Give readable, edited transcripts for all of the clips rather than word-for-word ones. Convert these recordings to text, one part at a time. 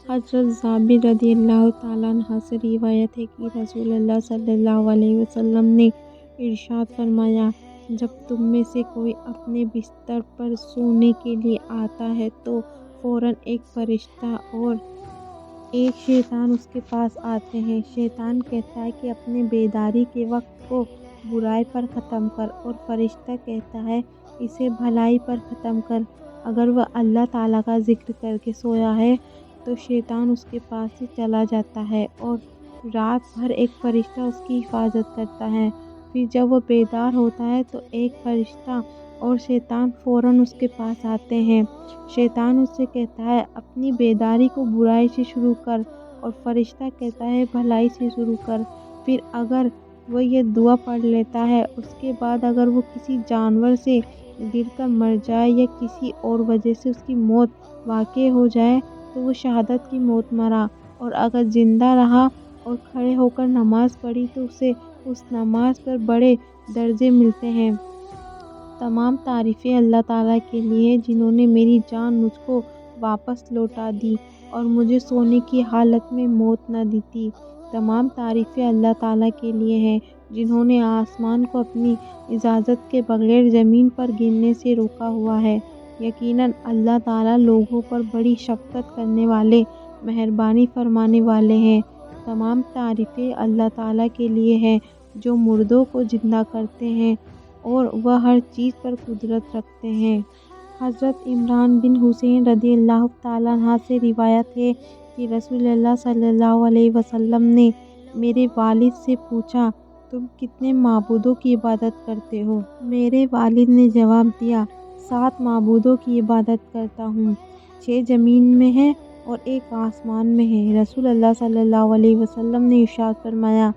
حضرت جابر رضی اللہ تعالیٰ عنہ سے روایت ہے کہ رسول اللہ صلی اللہ علیہ وسلم نے ارشاد فرمایا، جب تم میں سے کوئی اپنے بستر پر سونے کے لیے آتا ہے تو فوراً ایک فرشتہ اور ایک شیطان اس کے پاس آتے ہیں۔ شیطان کہتا ہے کہ اپنے بیداری کے وقت کو برائی پر ختم کر، اور فرشتہ کہتا ہے اسے بھلائی پر ختم کر۔ اگر وہ اللہ تعالیٰ کا ذکر کر کے سویا ہے تو شیطان اس کے پاس سے چلا جاتا ہے اور رات بھر ایک فرشتہ اس کی حفاظت کرتا ہے۔ پھر جب وہ بیدار ہوتا ہے تو ایک فرشتہ اور شیطان فوراً اس کے پاس آتے ہیں۔ شیطان اس سے کہتا ہے اپنی بیداری کو برائی سے شروع کر، اور فرشتہ کہتا ہے بھلائی سے شروع کر۔ پھر اگر وہ یہ دعا پڑھ لیتا ہے، اس کے بعد اگر وہ کسی جانور سے گر کر مر جائے یا کسی اور وجہ سے اس کی موت واقع ہو جائے تو وہ شہادت کی موت مرا، اور اگر زندہ رہا اور کھڑے ہو کر نماز پڑھی تو اسے اس نماز پر بڑے درجے ملتے ہیں۔ تمام تعریفیں اللہ تعالیٰ کے لیے جنہوں نے میری جان مجھ کو واپس لوٹا دی اور مجھے سونے کی حالت میں موت نہ دی۔ تمام تعریفیں اللہ تعالیٰ کے لیے ہیں جنہوں نے آسمان کو اپنی اجازت کے بغیر زمین پر گرنے سے روکا ہوا ہے۔ یقیناً اللہ تعالیٰ لوگوں پر بڑی شفقت کرنے والے، مہربانی فرمانے والے ہیں۔ تمام تعریفیں اللہ تعالیٰ کے لیے ہیں جو مردوں کو زندہ کرتے ہیں اور وہ ہر چیز پر قدرت رکھتے ہیں۔ حضرت عمران بن حسین رضی اللہ تعالیٰ عنہ سے روایت ہے کہ رسول اللہ صلی اللہ علیہ وسلم نے میرے والد سے پوچھا، تم کتنے معبودوں کی عبادت کرتے ہو؟ میرے والد نے جواب دیا، 7 معبودوں کی عبادت کرتا ہوں، 6 زمین میں ہیں اور 1 آسمان میں ہے۔ رسول اللہ صلی اللہ علیہ وسلم نے ارشاد فرمایا،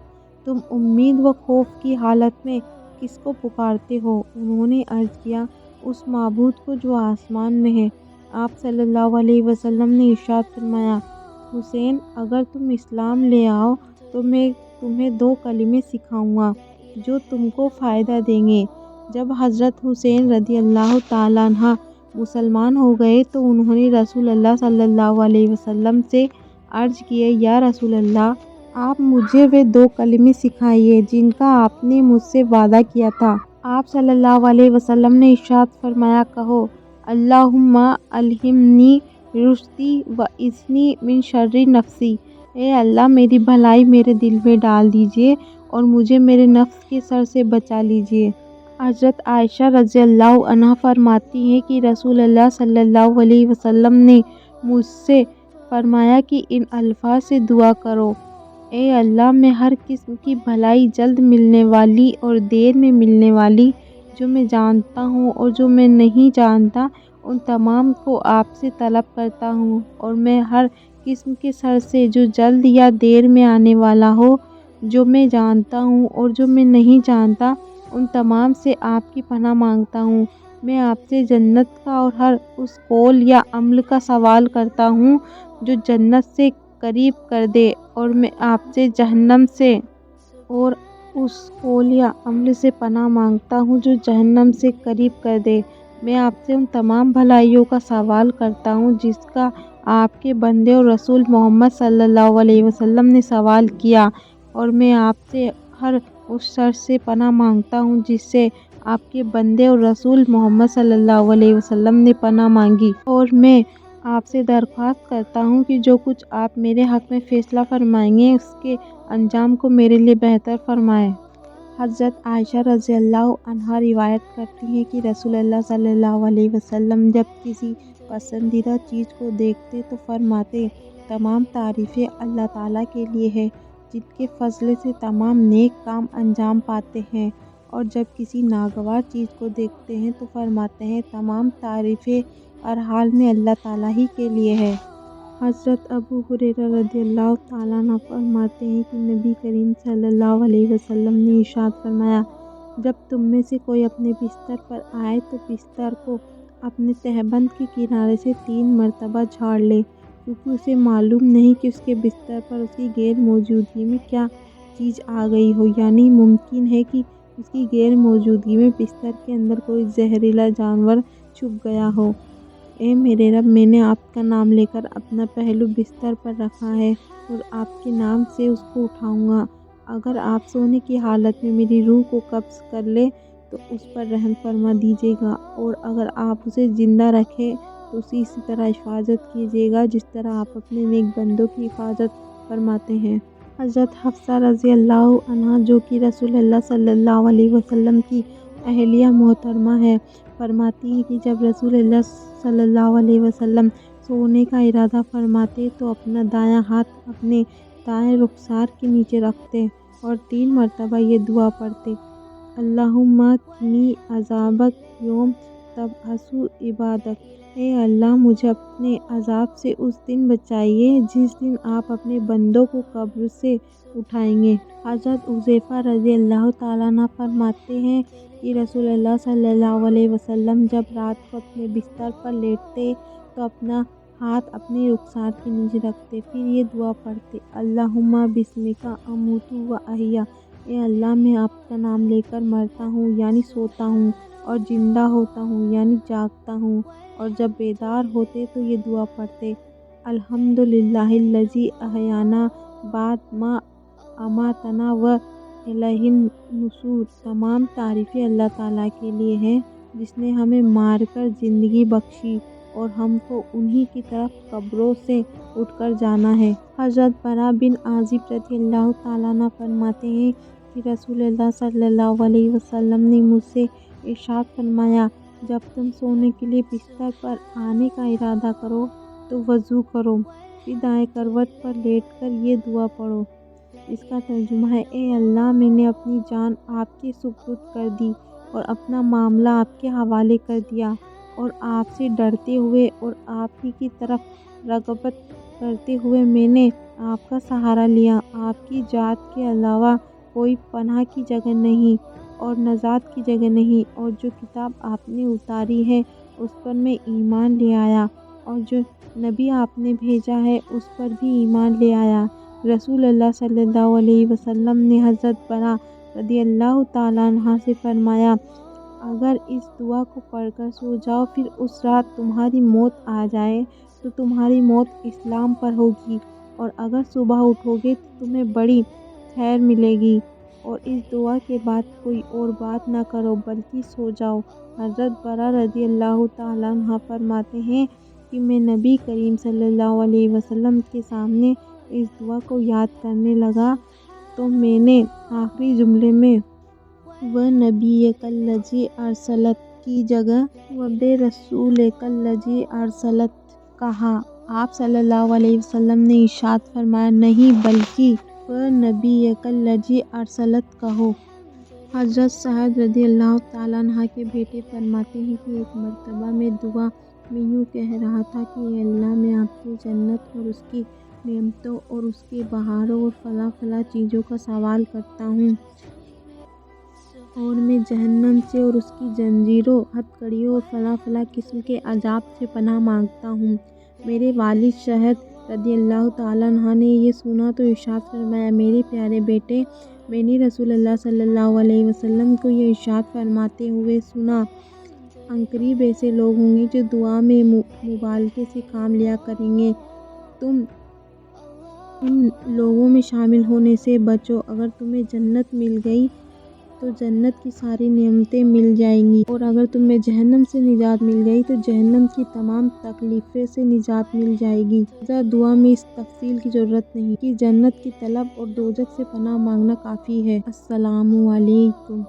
تم امید و خوف کی حالت میں کس کو پکارتے ہو؟ انہوں نے عرض کیا، اس معبود کو جو آسمان میں ہے۔ آپ صلی اللہ علیہ وسلم نے ارشاد فرمایا، حسین اگر تم اسلام لے آؤ تو میں تمہیں 2 کلمے سکھاؤں گا جو تم کو فائدہ دیں گے۔ جب حضرت حسین رضی اللہ تعالیٰ عنہ مسلمان ہو گئے تو انہوں نے رسول اللہ صلی اللہ علیہ وسلم سے عرض کی، یا رسول اللہ، آپ مجھے وہ 2 کلمے سکھائیے جن کا آپ نے مجھ سے وعدہ کیا تھا۔ آپ صلی اللہ علیہ وسلم نے ارشاد فرمایا، کہو، اللہم الہمنی رشدی و اعصمنی من شر نفسی، اے اللہ میری بھلائی میرے دل میں ڈال دیجئے اور مجھے میرے نفس کے شر سے بچا لیجئے۔ حضرت عائشہ رضی اللہ عنہا فرماتی ہیں کہ رسول اللہ صلی اللہ علیہ وسلم نے مجھ سے فرمایا کہ ان الفاظ سے دعا کرو، اے اللہ میں ہر قسم کی بھلائی جلد ملنے والی اور دیر میں ملنے والی، جو میں جانتا ہوں اور جو میں نہیں جانتا، ان تمام کو آپ سے طلب کرتا ہوں، اور میں ہر قسم کے شر سے جو جلد یا دیر میں آنے والا ہو، جو میں جانتا ہوں اور جو میں نہیں جانتا، ان تمام سے آپ کی پناہ مانگتا ہوں۔ میں آپ سے جنت کا اور ہر اس قول یا عمل کا سوال کرتا ہوں جو جنت سے قریب کر دے، اور میں آپ سے جہنم سے اور اس قول یا عمل سے پناہ مانگتا ہوں جو جہنم سے قریب کر دے۔ میں آپ سے ان تمام بھلائیوں کا سوال کرتا ہوں جس کا آپ کے بندے اور رسول محمد صلی اللہ علیہ وسلم نے سوال کیا، اور میں آپ سے ہر اس شر سے پناہ مانگتا ہوں جس سے آپ کے بندے اور رسول محمد صلی اللہ علیہ وسلم نے پناہ مانگی، اور میں آپ سے درخواست کرتا ہوں کہ جو کچھ آپ میرے حق میں فیصلہ فرمائیں گے اس کے انجام کو میرے لیے بہتر فرمائیں۔ حضرت عائشہ رضی اللہ عنہا روایت کرتی ہیں کہ رسول اللہ صلی اللہ علیہ وسلم جب کسی پسندیدہ چیز کو دیکھتے تو فرماتے، تمام تعریفیں اللہ تعالیٰ کے لیے ہیں جن کے فضل سے تمام نیک کام انجام پاتے ہیں، اور جب کسی ناگوار چیز کو دیکھتے ہیں تو فرماتے ہیں، تمام تعریفیں ہر حال میں اللہ تعالیٰ ہی کے لیے ہے۔ حضرت ابو ہریرہ رضی اللہ تعالیٰ عنہ فرماتے ہیں کہ نبی کریم صلی اللہ علیہ وسلم نے ارشاد فرمایا، جب تم میں سے کوئی اپنے بستر پر آئے تو بستر کو اپنے تہبند کے کنارے سے 3 مرتبہ جھاڑ لے، کیونکہ اسے معلوم نہیں کہ اس کے بستر پر اس کی غیر موجودگی میں کیا چیز آ گئی ہو، یعنی ممکن ہے کہ اس کی غیر موجودگی میں بستر کے اندر کوئی زہریلا جانور چھپ گیا ہو۔ اے میرے رب، میں نے آپ کا نام لے کر اپنا پہلو بستر پر رکھا ہے اور آپ کے نام سے اس کو اٹھاؤں گا۔ اگر آپ سونے کی حالت میں میری روح کو قبض کر لے تو اس پر رحم فرما دیجیے گا، اور اگر آپ اسے زندہ رکھے تو اسی طرح حفاظت کیجیے گا جس طرح آپ اپنے نیک بندوں کی حفاظت فرماتے ہیں۔ حضرت حفصہ رضی اللہ عنہا، جو کہ رسول اللہ صلی اللہ علیہ وسلم کی اہلیہ محترمہ ہے، فرماتی ہیں کہ جب رسول اللہ صلی اللہ علیہ وسلم سونے کا ارادہ فرماتے تو اپنا دایاں ہاتھ اپنے دائیں رخسار کے نیچے رکھتے اور 3 مرتبہ یہ دعا پڑھتے: اللہم قنی عذابک یوم تبعث عبادک۔ اے اللہ، مجھے اپنے عذاب سے اس دن بچائیے جس دن آپ اپنے بندوں کو قبر سے اٹھائیں گے۔ حضرت حذیفہ رضی اللہ تعالیٰ عنہ فرماتے ہیں کہ رسول اللہ صلی اللہ علیہ وسلم جب رات کو اپنے بستر پر لیٹتے تو اپنا ہاتھ اپنے رخسار کے نیچے رکھتے، پھر یہ دعا پڑھتے: اللہم بسمک اموت و احیا۔ اے اللہ، میں آپ کا نام لے کر مرتا ہوں یعنی سوتا ہوں، اور زندہ ہوتا ہوں یعنی جاگتا ہوں، اور جب بیدار ہوتے تو یہ دعا پڑھتے: الحمدللہ الذی احیانا بعد ما اماتنا و الیہ النشور۔ تمام تعریفیں اللہ تعالیٰ کے لیے ہیں جس نے ہمیں مار کر زندگی بخشی اور ہم کو انہی کی طرف قبروں سے اٹھ کر جانا ہے۔ حضرت براء بن عازب رضی اللہ تعالیٰ عنہ فرماتے ہیں کہ رسول اللہ صلی اللہ علیہ وسلم نے مجھ سے ارشاد فرمایا: جب تم سونے کے لیے بستر پر آنے کا ارادہ کرو تو وضو کرو، پھر دائیں کروٹ پر لیٹ کر یہ دعا پڑھو۔ اس کا ترجمہ ہے: اے اللہ، میں نے اپنی جان آپ کے سپرد کر دی اور اپنا معاملہ آپ کے حوالے کر دیا، اور آپ سے ڈرتے ہوئے اور آپ ہی کی طرف رغبت کرتے ہوئے میں نے آپ کا سہارا لیا۔ آپ کی ذات کے علاوہ کوئی پناہ کی جگہ نہیں اور نجات کی جگہ نہیں، اور جو کتاب آپ نے اتاری ہے اس پر میں ایمان لے آیا، اور جو نبی آپ نے بھیجا ہے اس پر بھی ایمان لے آیا۔ رسول اللہ صلی اللہ علیہ وسلم نے حضرت براء رضی اللہ تعالیٰ عنہ سے فرمایا: اگر اس دعا کو پڑھ کر سو جاؤ پھر اس رات تمہاری موت آ جائے تو تمہاری موت اسلام پر ہوگی، اور اگر صبح اٹھو گے تو تمہیں بڑی خیر ملے گی، اور اس دعا کے بعد کوئی اور بات نہ کرو بلکہ سو جاؤ۔ حضرت براء رضی اللہ تعالیٰ عنہ فرماتے ہیں کہ میں نبی کریم صلی اللہ علیہ وسلم کے سامنے اس دعا کو یاد کرنے لگا تو میں نے آخری جملے میں وَنَبِيَّكَ الَّذِي أَرْسَلَتْ کی جگہ وَبِرَسُولِكَ الَّذِي أَرْسَلَتْ کہا۔ آپ صلی اللہ علیہ وسلم نے ارشاد فرمایا: نہیں بلکہ وَنَبِيَّكَ الَّذِي أَرْسَلَتْ کہو۔ حضرت سعد رضی اللہ تعالیٰ عنہ کے بیٹے فرماتے ہیں کہ ایک مرتبہ میں دعا میں یوں کہہ رہا تھا کہ اے اللہ، میں آپ سے جنت اور اس کی نعمتوں اور اس کے بہاروں اور فلاں فلاں چیزوں کا سوال کرتا ہوں، اور میں جہنم سے اور اس کی زنجیروں، ہتھکڑیوں اور فلاں فلاں قسم کے عذاب سے پناہ مانگتا ہوں۔ میرے والد شہد رضی اللہ تعالیٰ عنہ نے یہ سنا تو ارشاد فرمایا: میرے پیارے بیٹے، میں نے رسول اللہ صلی اللہ علیہ وسلم کو یہ ارشاد فرماتے ہوئے سنا: عنقریب ایسے لوگ ہوں گے جو دعا میں مبالغے سے کام لیا کریں گے۔ تم ان لوگوں میں شامل ہونے سے بچو۔ اگر تمہیں جنت مل گئی تو جنت کی ساری نعمتیں مل جائیں گی، اور اگر تمہیں جہنم سے نجات مل گئی تو جہنم کی تمام تکلیفوں سے نجات مل جائے گی۔ لہذا دعا میں اس تفصیل کی ضرورت نہیں کہ جنت کی طلب اور دوزخ سے پناہ مانگنا کافی ہے۔ السلام علیکم۔